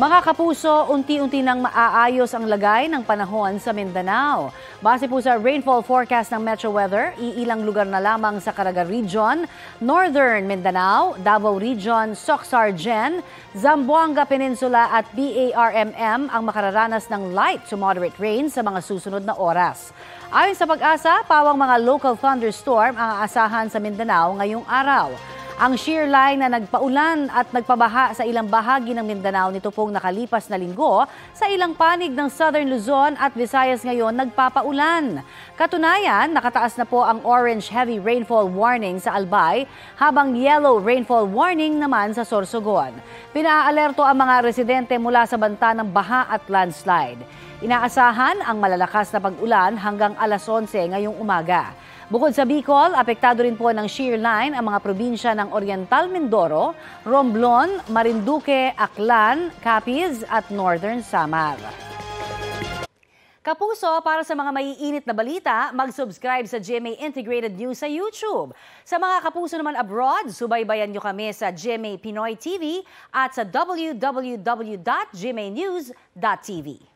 Mga kapuso, unti-unti nang maaayos ang lagay ng panahon sa Mindanao. Base po sa rainfall forecast ng Metro Weather, iilang lugar na lamang sa Caraga Region, Northern Mindanao, Davao Region, Soc-Sargen, Zamboanga Peninsula at BARMM ang makararanas ng light to moderate rain sa mga susunod na oras. Ayon sa Pag-asa, pawang mga local thunderstorm ang aasahan sa Mindanao ngayong araw. Ang shear line na nagpaulan at nagpabaha sa ilang bahagi ng Mindanao nito pong nakalipas na linggo, sa ilang panig ng Southern Luzon at Visayas ngayon nagpapaulan. Katunayan, nakataas na po ang orange heavy rainfall warning sa Albay, habang yellow rainfall warning naman sa Sorsogon. Pinaalerto ang mga residente mula sa banta ng baha at landslide. Inaasahan ang malalakas na pag-ulan hanggang alas 11 ngayong umaga. Bukod sa Bicol, apektado rin po ng shear line ang mga probinsya ng Oriental Mindoro, Romblon, Marinduque, Aklan, Capiz at Northern Samar. Kapuso, para sa mga maiinit na balita, mag-subscribe sa GMA Integrated News sa YouTube. Sa mga kapuso naman abroad, subaybayan nyo kami sa GMA Pinoy TV at sa www.gmanews.tv.